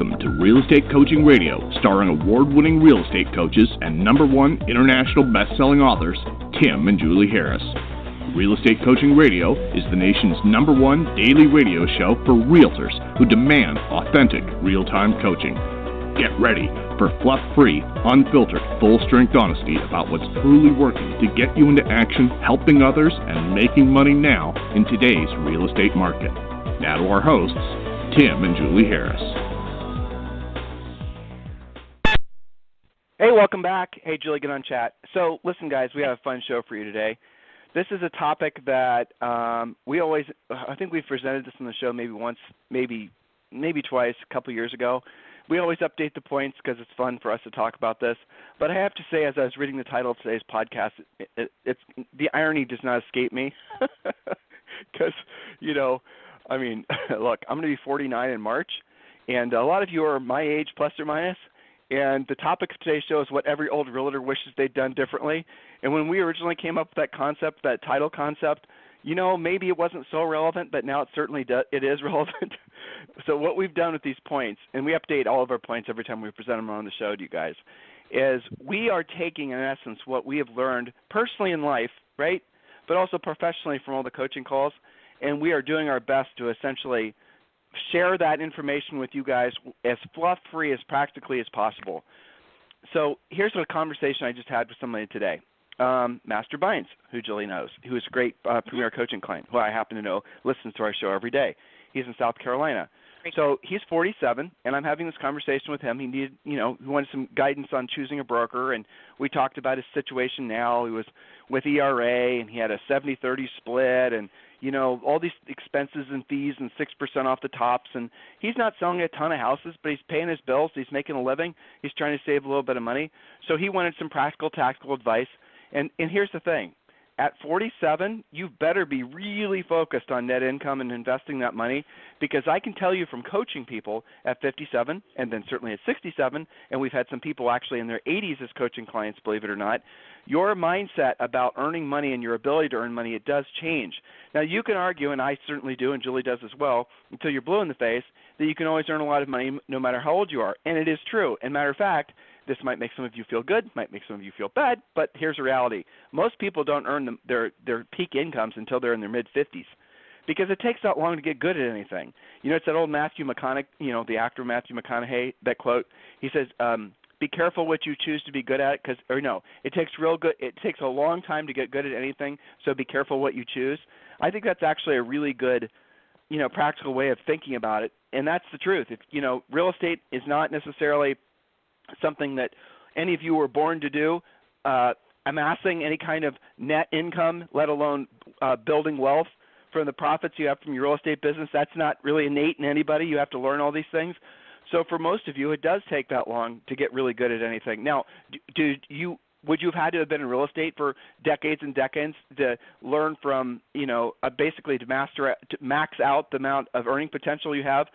Welcome to Real Estate Coaching Radio, starring award-winning real estate coaches and #1 international best-selling authors, Tim and Julie Harris. Real Estate Coaching Radio is the nation's #1 daily radio show for realtors who demand authentic, real-time coaching. Get ready for fluff-free, unfiltered, full-strength honesty about what's truly working to get you into action, helping others, and making money now in today's real estate market. Now to our hosts, Tim and Julie Harris. Hey, welcome back. Hey, Julie, get on chat. So, listen, guys, we have a fun show for you today. This is a topic that I think we've presented this on the show maybe once, maybe twice, a couple years ago. We always update the points because it's fun for us to talk about this. But I have to say, as I was reading the title of today's podcast, it's the irony does not escape me. Because, look, I'm going to be 49 in March, and a lot of you are my age, plus or minus, and the topic of today's show is what every old realtor wishes they'd done differently. And when we originally came up with that concept, that title concept, maybe it wasn't so relevant, but now it certainly it is relevant. So what we've done with these points, and we update all of our points every time we present them on the show to you guys, is we are taking, in essence, what we have learned personally in life, right, but also professionally from all the coaching calls, and we are doing our best to essentially share that information with you guys as fluff-free as practically as possible. So here's a conversation I just had with somebody today. Master Bynes, who Julie knows, who is a great premier coaching client, who I happen to know listens to our show every day. He's in South Carolina. So he's 47, and I'm having this conversation with him. He needed, he wanted some guidance on choosing a broker, and we talked about his situation now. He was with ERA, and he had a 70-30 split, and, all these expenses and fees and 6% off the tops. And he's not selling a ton of houses, but he's paying his bills. He's making a living. He's trying to save a little bit of money. So he wanted some practical, tactical advice. And here's the thing. At 47, you better be really focused on net income and investing that money, because I can tell you from coaching people at 57 and then certainly at 67, and we've had some people actually in their 80s as coaching clients, believe it or not, your mindset about earning money and your ability to earn money, it does change. Now, you can argue, and I certainly do, and Julie does as well, until you're blue in the face, that you can always earn a lot of money no matter how old you are. And it is true. And matter of fact, this might make some of you feel good, might make some of you feel bad, but here's the reality. Most people don't earn their peak incomes until they're in their mid-50s, because it takes that long to get good at anything. It's that old Matthew McConaughey, the actor Matthew McConaughey, that quote. He says, be careful what you choose to be good at, it takes a long time to get good at anything, so be careful what you choose. I think that's actually a really good, practical way of thinking about it, and that's the truth. Real estate is not necessarily something that any of you were born to do, amassing any kind of net income, let alone building wealth from the profits you have from your real estate business. That's not really innate in anybody. You have to learn all these things. So for most of you, it does take that long to get really good at anything. Now, would you have had to have been in real estate for decades and decades to learn from, basically to max out the amount of earning potential you have,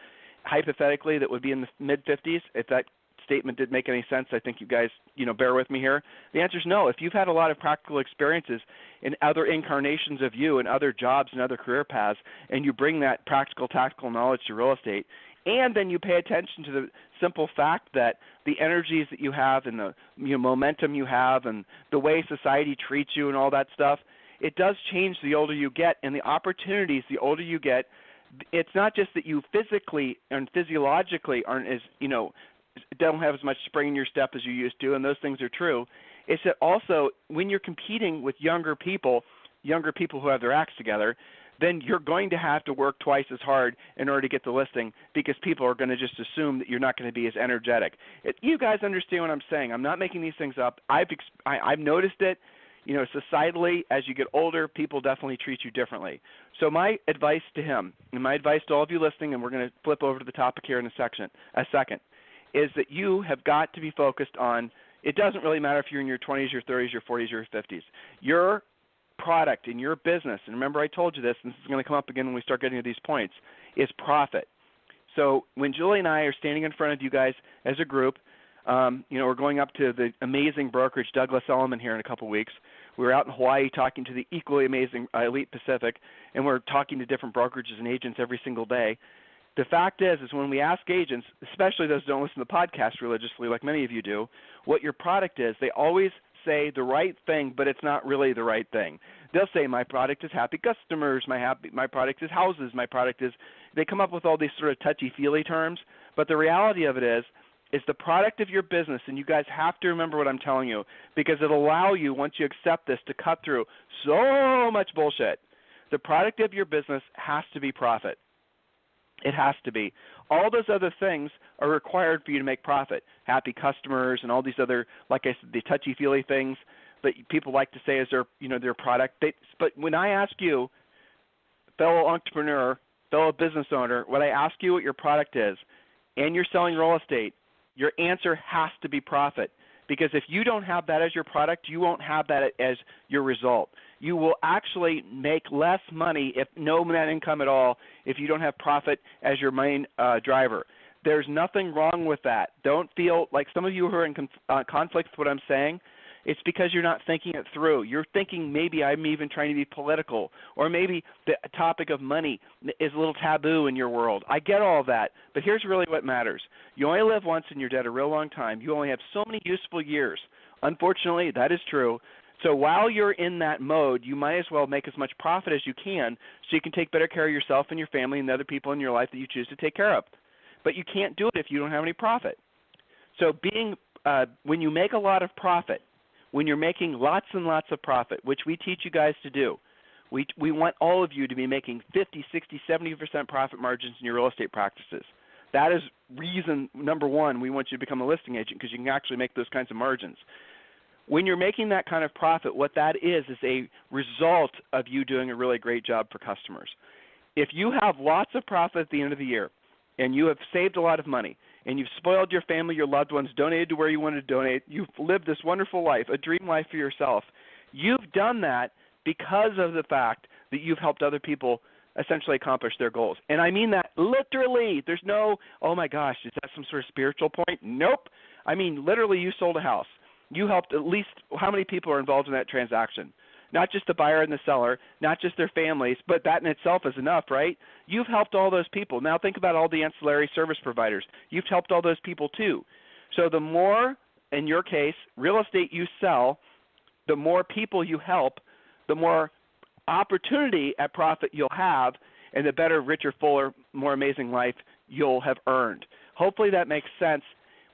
hypothetically, that would be in the mid-50s? If that statement didn't make any sense, I think you guys, bear with me here. The answer is no. If you've had a lot of practical experiences in other incarnations of you and other jobs and other career paths, and you bring that practical, tactical knowledge to real estate, and then you pay attention to the simple fact that the energies that you have and the momentum you have and the way society treats you and all that stuff, it does change the older you get, and the opportunities the older you get. It's not just that you physically and physiologically aren't as, don't have as much spring in your step as you used to, and those things are true. It's that also when you're competing with younger people who have their acts together, then you're going to have to work twice as hard in order to get the listing, because people are going to just assume that you're not going to be as energetic. You guys understand what I'm saying. I'm not making these things up. I've noticed it. Societally, as you get older, people definitely treat you differently. So my advice to him, and my advice to all of you listening, and we're going to flip over to the topic here in a second, is that you have got to be focused on, it doesn't really matter if you're in your 20s, your 30s, your 40s, or your 50s. Your product in your business, and remember I told you this, and this is going to come up again when we start getting to these points, is profit. So when Julie and I are standing in front of you guys as a group, we're going up to the amazing brokerage, Douglas Elliman, here in a couple weeks. We were out in Hawaii talking to the equally amazing Elite Pacific, and we're talking to different brokerages and agents every single day. The fact is when we ask agents, especially those who don't listen to the podcast religiously like many of you do, what your product is, they always say the right thing, but it's not really the right thing. They'll say my product is happy customers, my product is houses, my product is – they come up with all these sort of touchy-feely terms, but the reality of it is the product of your business, and you guys have to remember what I'm telling you because it'll allow you, once you accept this, to cut through so much bullshit. The product of your business has to be profit. It has to be. All those other things are required for you to make profit. Happy customers and all these other, like I said, the touchy-feely things that people like to say is their product. But when I ask you, fellow entrepreneur, fellow business owner, when I ask you what your product is and you're selling real estate, your answer has to be profit. Because if you don't have that as your product, you won't have that as your result. You will actually make less money, if no net income at all, if you don't have profit as your main driver. There's nothing wrong with that. Don't feel like some of you who are in conflict with what I'm saying. It's because you're not thinking it through. You're thinking maybe I'm even trying to be political, or maybe the topic of money is a little taboo in your world. I get all of that, but here's really what matters. You only live once and you're dead a real long time. You only have so many useful years. Unfortunately, that is true. So while you're in that mode, you might as well make as much profit as you can so you can take better care of yourself and your family and the other people in your life that you choose to take care of. But you can't do it if you don't have any profit. So when you make a lot of profit, when you're making lots and lots of profit, which we teach you guys to do, we want all of you to be making 50, 60, 70% profit margins in your real estate practices. That is reason number one we want you to become a listing agent, because you can actually make those kinds of margins. When you're making that kind of profit, what that is a result of you doing a really great job for customers. If you have lots of profit at the end of the year and you have saved a lot of money, and you've spoiled your family, your loved ones, donated to where you wanted to donate, you've lived this wonderful life, a dream life for yourself, you've done that because of the fact that you've helped other people essentially accomplish their goals. And I mean that literally. There's no, oh my gosh, is that some sort of spiritual point? Nope. I mean, literally, you sold a house. You helped at least, how many people are involved in that transaction? Not just the buyer and the seller, not just their families, but that in itself is enough, right? You've helped all those people. Now think about all the ancillary service providers. You've helped all those people too. So the more, in your case, real estate you sell, the more people you help, the more opportunity at profit you'll have, and the better, richer, fuller, more amazing life you'll have earned. Hopefully that makes sense.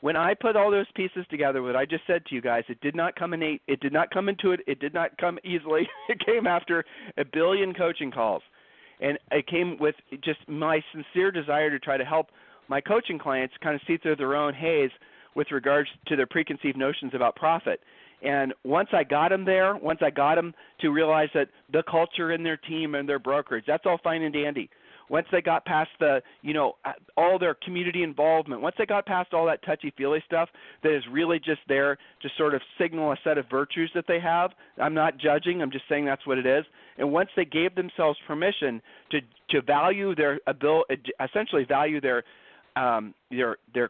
When I put all those pieces together, what I just said to you guys, it did not come innate. It did not come intuitive. It did not come easily. It came after a billion coaching calls. And it came with just my sincere desire to try to help my coaching clients kind of see through their own haze with regards to their preconceived notions about profit. And once I got them there, once I got them to realize that the culture in their team and their brokerage, that's all fine and dandy. Once they got past all their community involvement, once they got past all that touchy-feely stuff that is really just there to sort of signal a set of virtues that they have, I'm not judging, I'm just saying that's what it is. And once they gave themselves permission to value their ability, essentially value their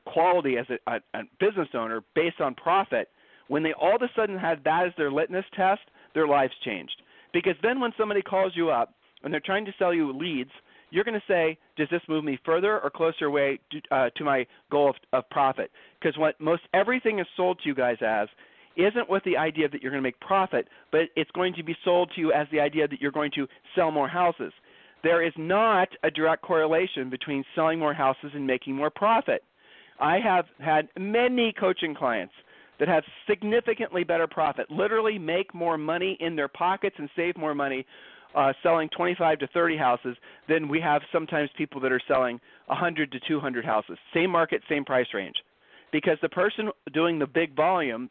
quality as a business owner based on profit, when they all of a sudden had that as their litmus test, their lives changed. Because then when somebody calls you up and they're trying to sell you leads, you're going to say, does this move me further or closer away to my goal of profit? Because what most everything is sold to you guys as isn't with the idea that you're going to make profit, but it's going to be sold to you as the idea that you're going to sell more houses. There is not a direct correlation between selling more houses and making more profit. I have had many coaching clients that have significantly better profit, literally make more money in their pockets and save more money selling 25 to 30 houses than we have sometimes people that are selling 100 to 200 houses. Same market, same price range. Because the person doing the big volume,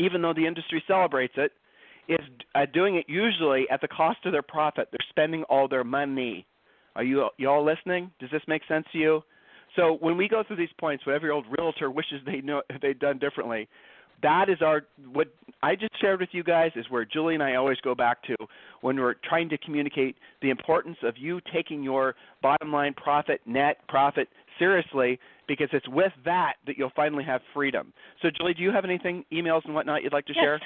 even though the industry celebrates it, is doing it usually at the cost of their profit. They're spending all their money. Are you all listening? Does this make sense to you? So when we go through these points, what every old realtor wishes they'd done differently, that is what I just shared with you guys is where Julie and I always go back to when we're trying to communicate the importance of you taking your bottom line profit, net profit seriously, because it's with that you'll finally have freedom. So Julie, do you have anything, emails and whatnot you'd like to share?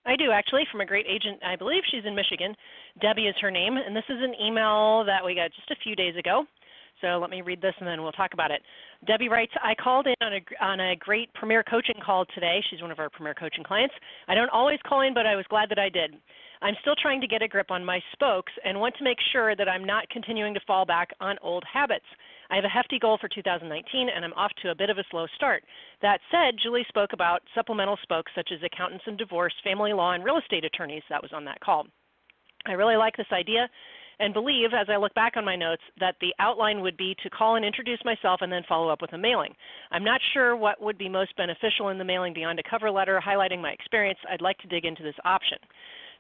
I do, actually, from a great agent. I believe she's in Michigan. Debbie is her name, and this is an email that we got just a few days ago. So let me read this and then we'll talk about it. Debbie writes, I called in on a great Premier Coaching call today. She's one of our Premier Coaching clients. I don't always call in, but I was glad that I did. I'm still trying to get a grip on my spokes and want to make sure that I'm not continuing to fall back on old habits. I have a hefty goal for 2019, and I'm off to a bit of a slow start. That said, Julie spoke about supplemental spokes such as accountants and divorce, family law, and real estate attorneys. That was on that call. I really like this idea and believe, as I look back on my notes, that the outline would be to call and introduce myself and then follow up with a mailing. I'm not sure what would be most beneficial in the mailing beyond a cover letter highlighting my experience. I'd like to dig into this option.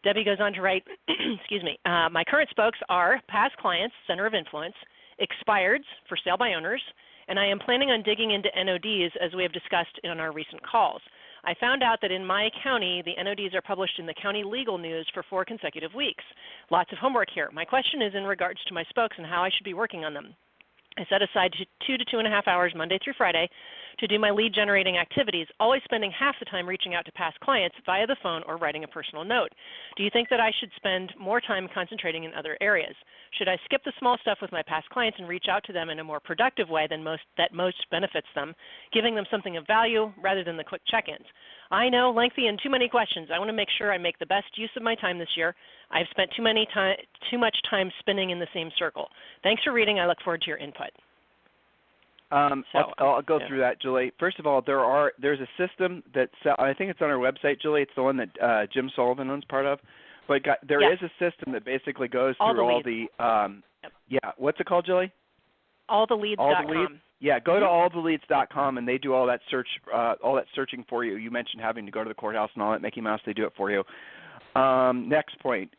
Debbie goes on to write, excuse me, my current spokes are past clients, center of influence, expireds for sale by owners, and I am planning on digging into NODs as we have discussed in our recent calls. I found out that in my county, the NODs are published in the county legal news for 4 consecutive weeks. Lots of homework here. My question is in regards to my spokes and how I should be working on them. I set aside 2 to 2.5 hours Monday through Friday to do my lead generating activities, always spending half the time reaching out to past clients via the phone or writing a personal note. Do you think that I should spend more time concentrating in other areas? Should I skip the small stuff with my past clients and reach out to them in a more productive way than most benefits them, giving them something of value rather than the quick check-ins? I know, lengthy and too many questions. I want to make sure I make the best use of my time this year. I've spent too much time spinning in the same circle. Thanks for reading. I look forward to your input. I'll go through that, Julie. First of all, there's a system that I think it's on our website, Julie. It's the one that Jim Sullivan owns part of. But there is a system that basically goes through all the what's it called, Julie? Alltheleads.com. Yeah, go to alltheleads.com and they do all that searching for you. You mentioned having to go to the courthouse and all that, Mickey Mouse, they do it for you. Next point.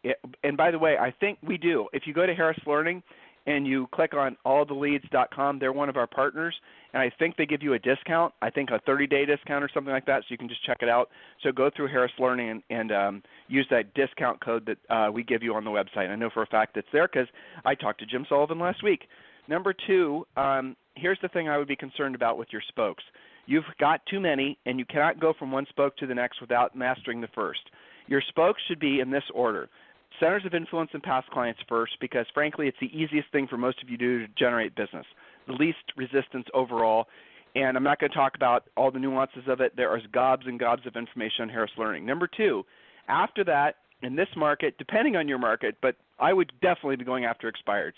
And by the way, I think we do. If you go to Harris Learning and you click on alltheleads.com, they're one of our partners, and I think they give you a discount, I think a 30-day discount or something like that, so you can just check it out. So go through Harris Learning and use that discount code that we give you on the website. I know for a fact it's there because I talked to Jim Sullivan last week. Number 2, here's the thing I would be concerned about with your spokes. You've got too many, and you cannot go from one spoke to the next without mastering the first. Your spokes should be in this order. Centers of influence and past clients first because, frankly, it's the easiest thing for most of you to do to generate business, the least resistance overall. And I'm not going to talk about all the nuances of it. There are gobs and gobs of information on Harris Learning. Number 2, after that, in this market, depending on your market, but I would definitely be going after expireds.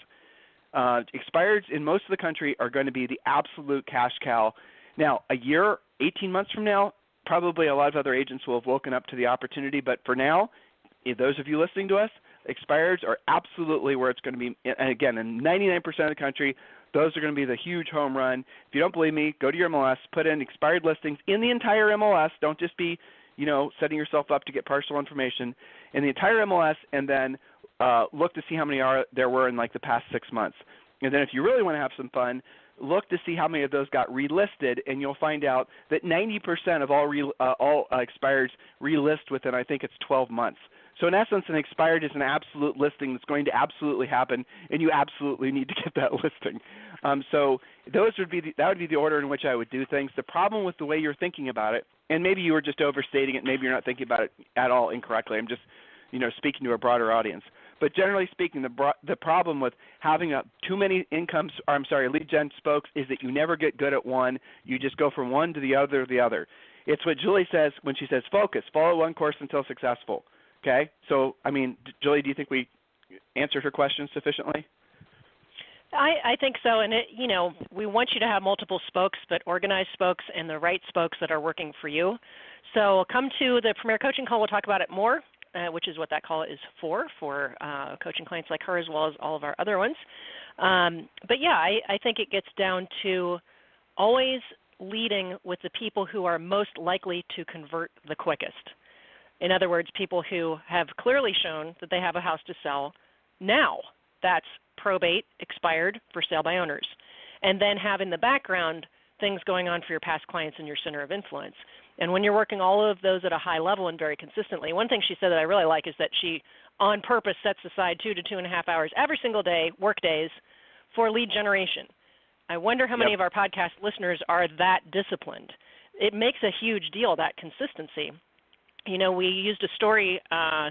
Expireds in most of the country are going to be the absolute cash cow. Now, a year, 18 months from now, probably a lot of other agents will have woken up to the opportunity, but for now, those of you listening to us, expireds are absolutely where it's going to be. And again, in 99% of the country, those are going to be the huge home run. If you don't believe me, go to your MLS, put in expired listings in the entire MLS. Don't just be, setting yourself up to get partial information in the entire MLS, and then look to see how many there were in like the past 6 months. And then if you really want to have some fun, look to see how many of those got relisted, and you'll find out that 90% of all expireds relist within, I think it's 12 months. So in essence, an expired is an absolute listing that's going to absolutely happen, and you absolutely need to get that listing. So that would be the order in which I would do things. The problem with the way you're thinking about it, and maybe you were just overstating it, maybe you're not thinking about it at all incorrectly. I'm just, speaking to a broader audience. But generally speaking, the problem with having too many lead gen spokes is that you never get good at one. You just go from one to the other. It's what Julie says when she says focus, follow one course until successful. Okay? So, Julie, do you think we answered her question sufficiently? I think so, and we want you to have multiple spokes, but organized spokes and the right spokes that are working for you. So come to the Premier Coaching Call. We'll talk about it more, which is what that call is for coaching clients like her as well as all of our other ones. But yeah, I think it gets down to always leading with the people who are most likely to convert the quickest. In other words, people who have clearly shown that they have a house to sell now. That's probate, expired, for sale by owners. And then have in the background things going on for your past clients and your center of influence. And when you're working all of those at a high level and very consistently, one thing she said that I really like is that she on purpose sets aside 2 to 2.5 hours every single day, work days, for lead generation. I wonder how many of our podcast listeners are that disciplined. It makes a huge deal, that consistency. We used a story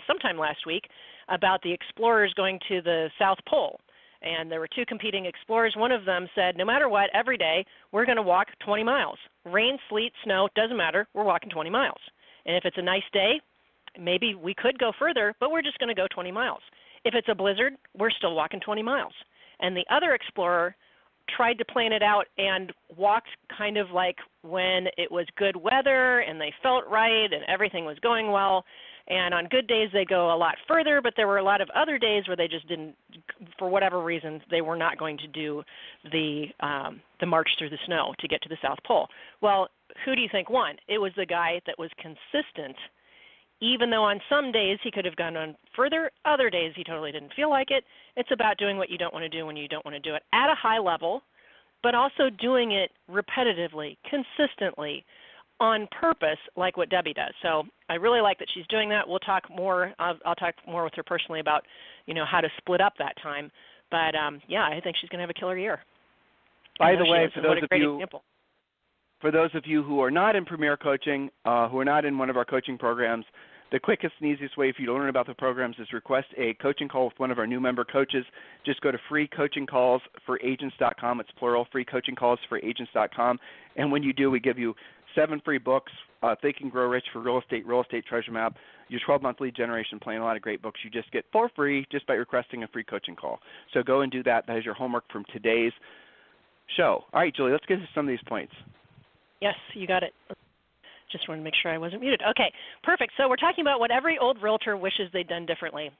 sometime last week about the explorers going to the South Pole. And there were two competing explorers. One of them said, no matter what, every day we're going to walk 20 miles. Rain, sleet, snow, doesn't matter. We're walking 20 miles. And if it's a nice day, maybe we could go further, but we're just going to go 20 miles. If it's a blizzard, we're still walking 20 miles. And the other explorer tried to plan it out and walked kind of like when it was good weather and they felt right and everything was going well. And on good days they go a lot further, but there were a lot of other days where they just didn't, for whatever reasons, they were not going to do the march through the snow to get to the South Pole. Well, who do you think won? It was the guy that was consistent, even though on some days he could have gone on further, other days he totally didn't feel like it. It's about doing what you don't want to do when you don't want to do it at a high level, but also doing it repetitively, consistently, on purpose, like what Debbie does. So I really like that she's doing that. We'll talk more. I'll talk more with her personally about, how to split up that time. But yeah, I think she's going to have a killer year. By the way, for those of you who are not in Premier Coaching, who are not in one of our coaching programs, the quickest and easiest way for you to learn about the programs is request a coaching call with one of our new member coaches. Just go to freecoachingcallsforagents.com. It's plural, freecoachingcallsforagents.com. And when you do, we give you 7 free books, Think and Grow Rich for Real Estate Treasure Map, your 12-month lead generation plan, a lot of great books you just get for free just by requesting a free coaching call. So go and do that. That is your homework from today's show. All right, Julie, let's get to some of these points. Yes, you got it. Just wanted to make sure I wasn't muted. Okay, perfect. So we're talking about what every old realtor wishes they'd done differently,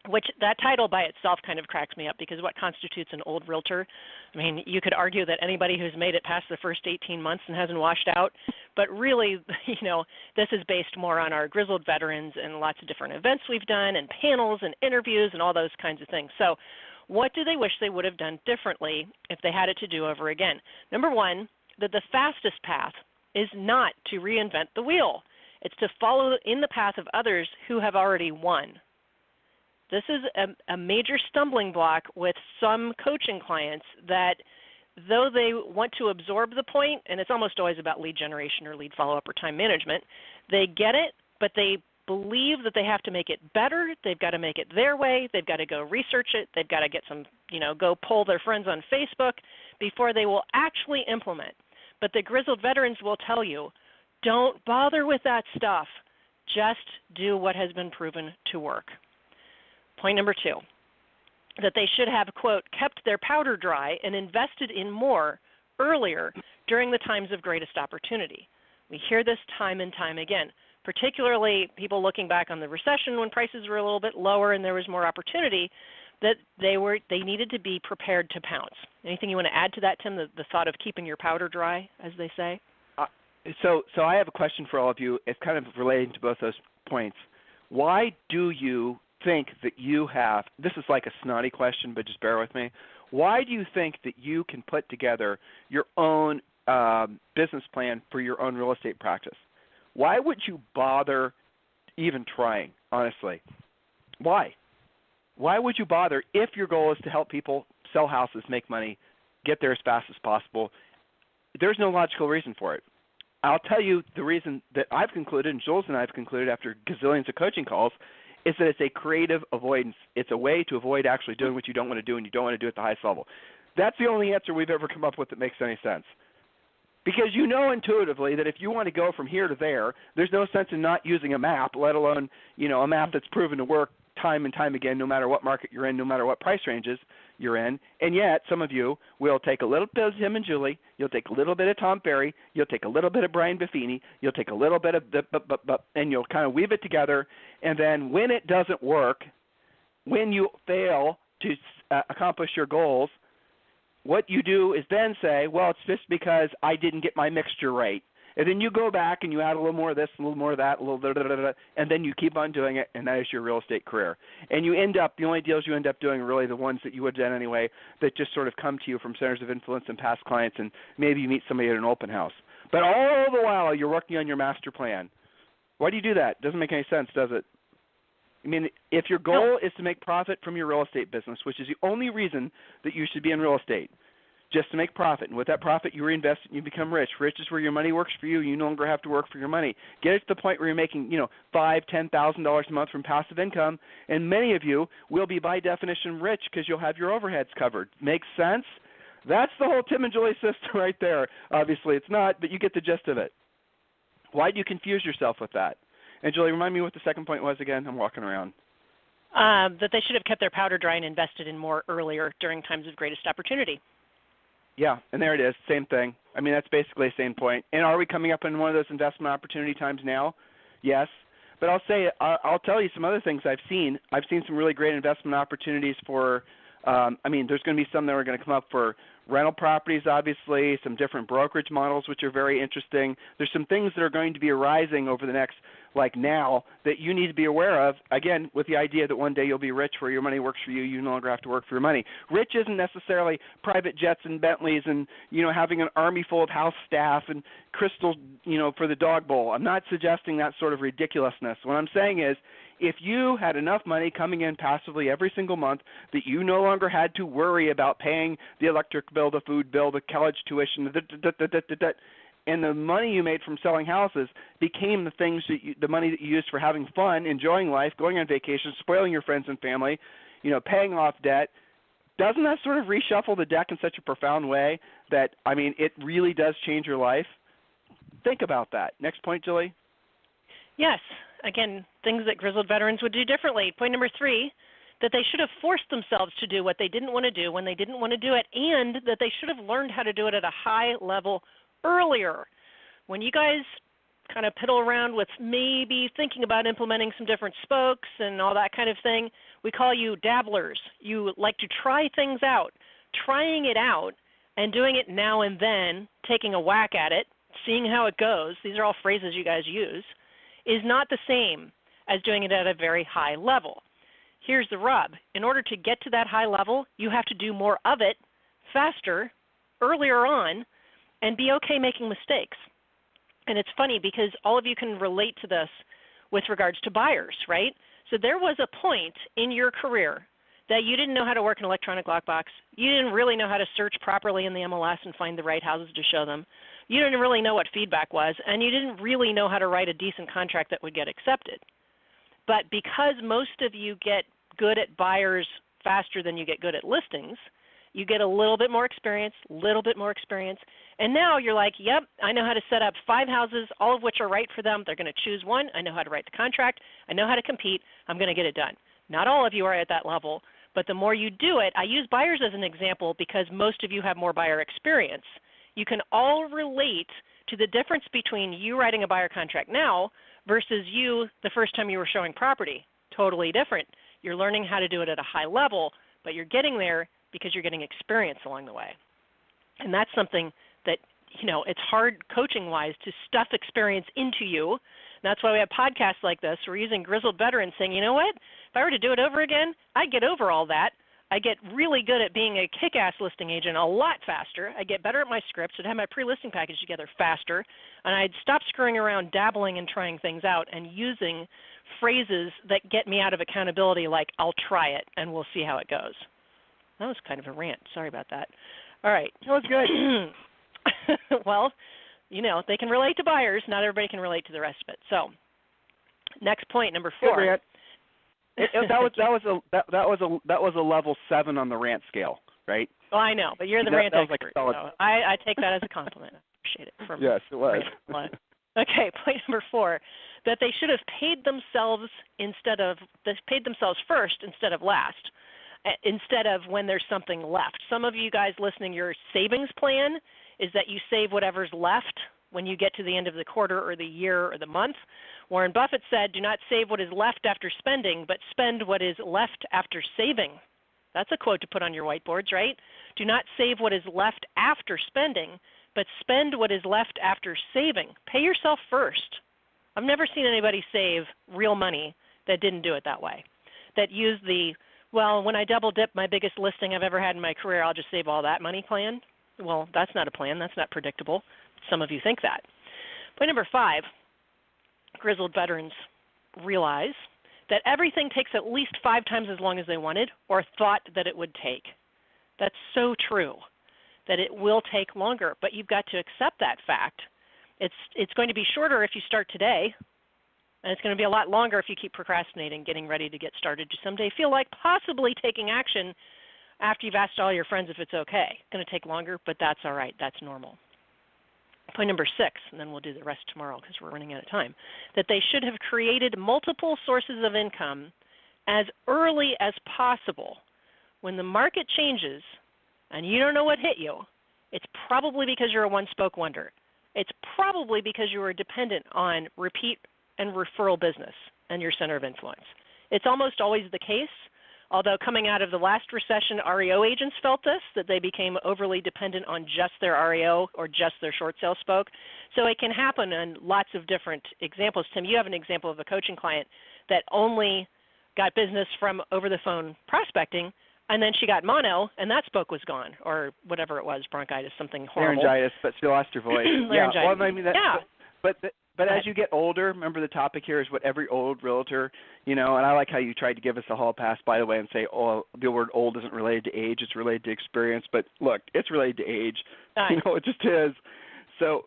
which that title by itself kind of cracks me up, because what constitutes an old realtor? I mean, you could argue that anybody who's made it past the first 18 months and hasn't washed out, but really, this is based more on our grizzled veterans and lots of different events we've done and panels and interviews and all those kinds of things. So what do they wish they would have done differently if they had it to do over again? Number one, that the fastest path is not to reinvent the wheel. It's to follow in the path of others who have already won. This is a major stumbling block with some coaching clients that, though they want to absorb the point, and it's almost always about lead generation or lead follow-up or time management, they get it, but they believe that they have to make it better. They've got to make it their way. They've got to go research it. They've got to get some, go poll their friends on Facebook before they will actually implement. But the grizzled veterans will tell you, don't bother with that stuff. Just do what has been proven to work. Point number two, that they should have, quote, kept their powder dry and invested in more earlier during the times of greatest opportunity. We hear this time and time again, particularly people looking back on the recession when prices were a little bit lower and there was more opportunity, that they needed to be prepared to pounce. Anything you want to add to that, Tim, the thought of keeping your powder dry, as they say? So I have a question for all of you. It's kind of relating to both those points. Why do you think that you have – this is like a snotty question, but just bear with me. Why do you think that you can put together your own business plan for your own real estate practice? Why would you bother even trying, honestly? Why? Why would you bother if your goal is to help people sell houses, make money, get there as fast as possible? There's no logical reason for it. I'll tell you the reason that I've concluded, and Jules and I have concluded after gazillions of coaching calls, is that it's a creative avoidance. It's a way to avoid actually doing what you don't want to do and you don't want to do at the highest level. That's the only answer we've ever come up with that makes any sense. Because you know intuitively that if you want to go from here to there, there's no sense in not using a map, let alone, a map that's proven to work time and time again, no matter what market you're in, no matter what price ranges you're in. And yet, some of you will take a little bit of Tim and Julie, you'll take a little bit of Tom Ferry, you'll take a little bit of Brian Buffini, you'll take a little bit of and you'll kind of weave it together. And then when it doesn't work, when you fail to accomplish your goals, what you do is then say, well, it's just because I didn't get my mixture right. And then you go back and you add a little more of this, a little more of that, a little and then you keep on doing it, and that is your real estate career. And you end up, the only deals you end up doing are really the ones that you would have done anyway that just sort of come to you from centers of influence and past clients, and maybe you meet somebody at an open house. But all the while you're working on your master plan. Why do you do that? Doesn't make any sense, does it? I mean, if your goal is to make profit from your real estate business, which is the only reason that you should be in real estate, just to make profit. And with that profit, you reinvest it and you become rich. Rich is where your money works for you. You no longer have to work for your money. Get it to the point where you're making, $5,000, $10,000 a month from passive income, and many of you will be by definition rich because you'll have your overheads covered. Makes sense? That's the whole Tim and Julie system right there. Obviously it's not, but you get the gist of it. Why do you confuse yourself with that? And Julie, remind me what the second point was again. I'm walking around. That they should have kept their powder dry and invested in more earlier during times of greatest opportunity. Yeah, and there it is. Same thing. I mean, that's basically the same point. And are we coming up in one of those investment opportunity times now? Yes. But I'll tell you some other things I've seen. I've seen some really great investment opportunities for, there's going to be some that are going to come up for rental properties, obviously, some different brokerage models, which are very interesting. There's some things that are going to be arising over the next, now, that you need to be aware of, again, with the idea that one day you'll be rich where your money works for you. You no longer have to work for your money. Rich isn't necessarily private jets and Bentleys and, having an army full of house staff and crystals, for the dog bowl. I'm not suggesting that sort of ridiculousness. What I'm saying is, if you had enough money coming in passively every single month that you no longer had to worry about paying the electric bill, the food bill, the college tuition, and the money you made from selling houses became the money that you used for having fun, enjoying life, going on vacation, spoiling your friends and family, paying off debt, doesn't that sort of reshuffle the deck in such a profound way that, it really does change your life? Think about that. Next point, Julie. Yes. Again, things that grizzled veterans would do differently. Point number 3, that they should have forced themselves to do what they didn't want to do when they didn't want to do it, and that they should have learned how to do it at a high level earlier. When you guys kind of piddle around with maybe thinking about implementing some different spokes and all that kind of thing, we call you dabblers. You like to try things out. Trying it out and doing it now and then, taking a whack at it, seeing how it goes, these are all phrases you guys use, is not the same as doing it at a very high level. Here's the rub. In order to get to that high level, you have to do more of it faster, earlier on, and be okay making mistakes. And it's funny because all of you can relate to this with regards to buyers, right? So there was a point in your career that you didn't know how to work an electronic lockbox. You didn't really know how to search properly in the MLS and find the right houses to show them. You didn't really know what feedback was, and you didn't really know how to write a decent contract that would get accepted. But because most of you get good at buyers faster than you get good at listings, you get a little bit more experience, and now you're like, yep, I know how to set up 5 houses, all of which are right for them. They're going to choose one. I know how to write the contract. I know how to compete. I'm going to get it done. Not all of you are at that level, but the more you do it, I use buyers as an example because most of you have more buyer experience. You can all relate to the difference between you writing a buyer contract now versus you the first time you were showing property. Totally different. You're learning how to do it at a high level, but you're getting there because you're getting experience along the way. And that's something that, it's hard coaching-wise to stuff experience into you. And that's why we have podcasts like this. We're using grizzled veterans saying, you know what? If I were to do it over again, I'd get over all that. I get really good at being a kick-ass listing agent a lot faster. I get better at my scripts. I'd have my pre-listing package together faster. And I'd stop screwing around, dabbling and trying things out and using phrases that get me out of accountability like, I'll try it and we'll see how it goes. That was kind of a rant. Sorry about that. All right. That was good. Well, they can relate to buyers. Not everybody can relate to the rest of it. So next point, number 4. Good rant. That was a level 7 on the rant scale, right? Well, I know, but you're the rant expert. Like so I take that as a compliment. I appreciate it. Yes, it was. Okay, point number 4, that they should have paid themselves first instead of last, instead of when there's something left. Some of you guys listening, your savings plan is that you save whatever's left when you get to the end of the quarter or the year or the month. Warren Buffett said, do not save what is left after spending, but spend what is left after saving. That's a quote to put on your whiteboards, right? Do not save what is left after spending, but spend what is left after saving. Pay yourself first. I've never seen anybody save real money that didn't do it that way, that used when I double dip my biggest listing I've ever had in my career, I'll just save all that money plan. Well, that's not a plan. That's not predictable. Some of you think that. Point number 5, grizzled veterans realize that everything takes at least 5 times as long as they wanted or thought that it would take. That's so true. that it will take longer, but you've got to accept that fact. It's going to be shorter if you start today, and it's going to be a lot longer if you keep procrastinating, getting ready to get started to someday feel like possibly taking action after you've asked all your friends if it's okay. It's going to take longer, but that's all right. That's normal. Point number 6, and then we'll do the rest tomorrow because we're running out of time, that they should have created multiple sources of income as early as possible. When the market changes and you don't know what hit you, it's probably because you're a one-spoke wonder. It's probably because you were dependent on repeat and referral business and your center of influence. It's almost always the case, although coming out of the last recession, REO agents felt this, that they became overly dependent on just their REO or just their short sale spoke. So it can happen in lots of different examples. Tim, you have an example of a coaching client that only got business from over-the-phone prospecting, and then she got mono, and that spoke was gone, or whatever it was, bronchitis, something horrible. Laryngitis, but she lost her voice. Laryngitis. Yeah, well, I mean, but as ahead. you get older, remember the topic here is what every old realtor, and I like how you tried to give us a hall pass, by the way, and say, oh, the word old isn't related to age, it's related to experience. But look, it's related to age. Nice. It just is. So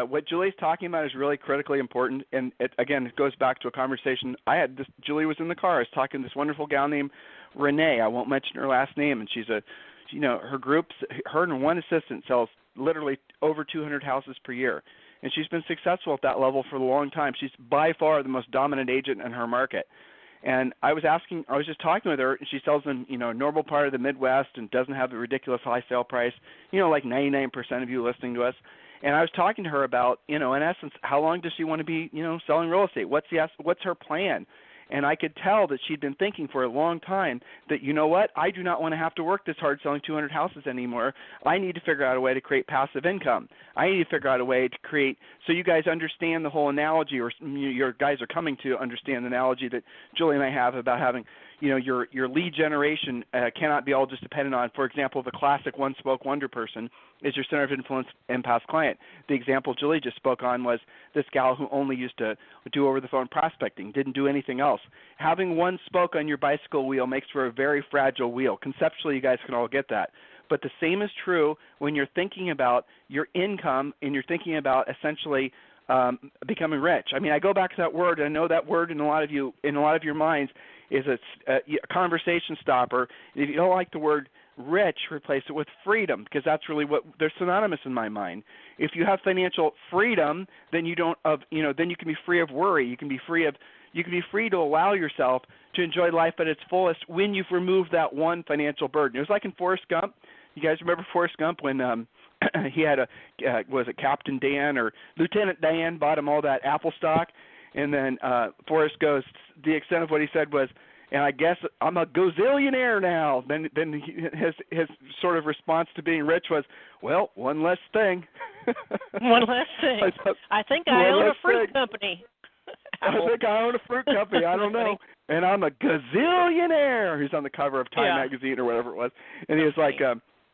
what Julie's talking about is really critically important, and it goes back to a conversation I had. Julie was in the car. I was talking to this wonderful gal named Renee. I won't mention her last name, and she's her groups, her and one assistant sells literally over 200 houses per year, and she's been successful at that level for a long time. She's by far the most dominant agent in her market. And I was just talking with her, and she sells in, a normal part of the Midwest and doesn't have the ridiculous high sale price, like 99% of you listening to us. And I was talking to her about, in essence, how long does she want to be, selling real estate? What's her plan? And I could tell that she'd been thinking for a long time that, I do not want to have to work this hard selling 200 houses anymore. I need to figure out a way to create passive income. I need to figure out a way to create, so you guys understand the whole analogy, or your guys are coming to understand the analogy that Julie and I have about having, your lead generation cannot be all just dependent on, for example, the classic one-spoke wonder person is your center of influence and past client. The example Julie just spoke on was this gal who only used to do over-the-phone prospecting, didn't do anything else. Having one spoke on your bicycle wheel makes for a very fragile wheel. Conceptually, you guys can all get that. But the same is true when you're thinking about your income and you're thinking about essentially becoming rich. I mean, I go back to that word, and I know that word in a lot of your minds is a conversation stopper. If you don't like the word rich, replace it with freedom, because that's really what they're synonymous in my mind. If you have financial freedom, then you can be free of worry. You can be free to allow yourself to enjoy life at its fullest when you've removed that one financial burden. It was like in Forrest Gump. You guys remember Forrest Gump when he had was it Captain Dan or Lieutenant Dan bought him all that Apple stock, and then Forrest goes, the extent of what he said was, and I guess I'm a gazillionaire now. Then his sort of response to being rich was, well, one less thing. One less thing. I think I own a fruit company. I think I own a fruit company. I don't know. And I'm a gazillionaire. He's on the cover of Time magazine or whatever it was. And he was like,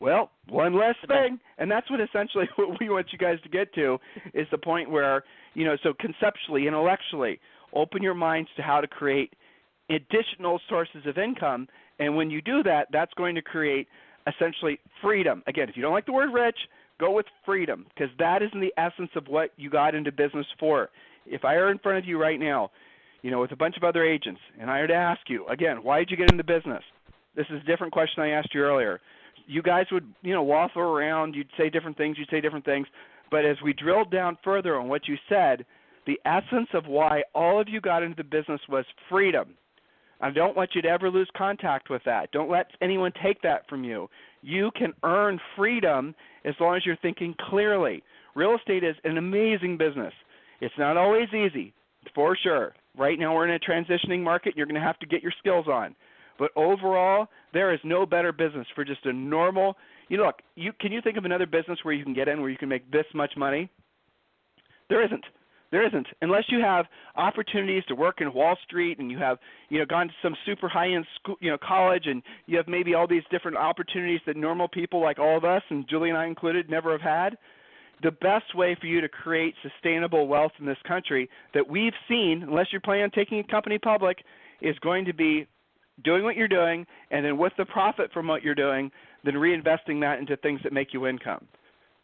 well, one less thing. And that's what essentially what we want you guys to get to is the point where, so conceptually, intellectually, open your minds to how to create additional sources of income. And when you do that, that's going to create essentially freedom. Again, if you don't like the word rich, go with freedom, because that is in the essence of what you got into business for. If I are in front of you right now, with a bunch of other agents, and I were to ask you, again, why did you get into business? This is a different question I asked you earlier. You guys would, waffle around. You'd say different things. But as we drilled down further on what you said, the essence of why all of you got into the business was freedom. I don't want you to ever lose contact with that. Don't let anyone take that from you. You can earn freedom as long as you're thinking clearly. Real estate is an amazing business. It's not always easy, for sure. Right now we're in a transitioning market, and you're going to have to get your skills on. But overall, there is no better business for just a normal can you think of another business where you can get in where you can make this much money? There isn't. There isn't, unless you have opportunities to work in Wall Street and you have, gone to some super high-end school, college, and you have maybe all these different opportunities that normal people like all of us, and Julie and I included, never have had. The best way for you to create sustainable wealth in this country that we've seen, unless you're planning on taking a company public, is going to be doing what you're doing, and then with the profit from what you're doing, than reinvesting that into things that make you income.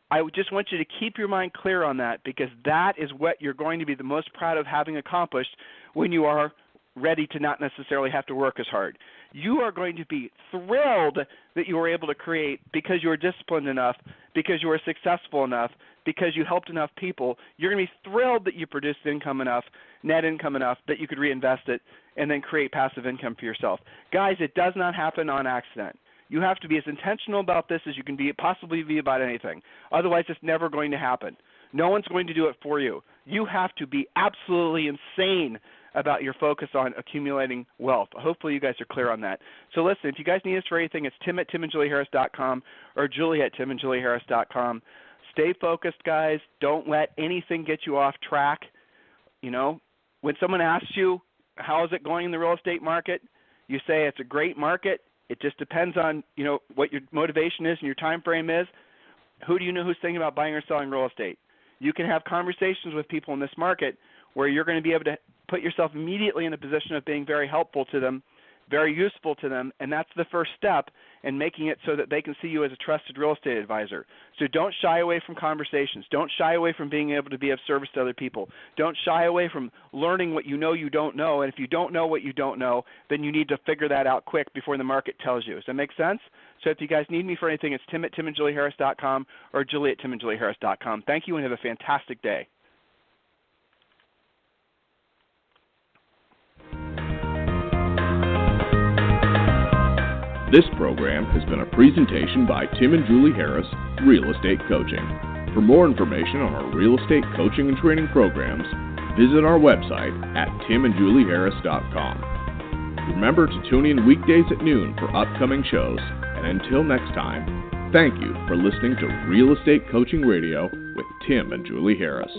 I just want you to keep your mind clear on that, because that is what you're going to be the most proud of having accomplished when you are ready to not necessarily have to work as hard. You are going to be thrilled that you were able to create because you were disciplined enough, because you were successful enough, because you helped enough people. You're going to be thrilled that you produced income enough, net income enough, that you could reinvest it and then create passive income for yourself. Guys, it does not happen on accident. You have to be as intentional about this as you can possibly be about anything. Otherwise, it's never going to happen. No one's going to do it for you. You have to be absolutely insane about your focus on accumulating wealth. Hopefully you guys are clear on that. So listen, if you guys need us for anything, it's tim@timandjulieharris.com or julie@timandjulieharris.com. Stay focused, guys. Don't let anything get you off track. You know, when someone asks you, how is it going in the real estate market? You say it's a great market. It just depends on, you know, what your motivation is and your time frame is. Who do you know who's thinking about buying or selling real estate? You can have conversations with people in this market where you're going to be able to put yourself immediately in a position of being very helpful to them, very useful to them, and that's the first step in making it so that they can see you as a trusted real estate advisor. So don't shy away from conversations. Don't shy away from being able to be of service to other people. Don't shy away from learning what you don't know, and if you don't know what you don't know, then you need to figure that out quick before the market tells you. Does that make sense? So if you guys need me for anything, it's tim@timandjulieharris.com or julie@timandjulieharris.com. Thank you and have a fantastic day. This program has been a presentation by Tim and Julie Harris, Real Estate Coaching. For more information on our real estate coaching and training programs, visit our website at timandjulieharris.com. Remember to tune in weekdays at noon for upcoming shows, and until next time, thank you for listening to Real Estate Coaching Radio with Tim and Julie Harris.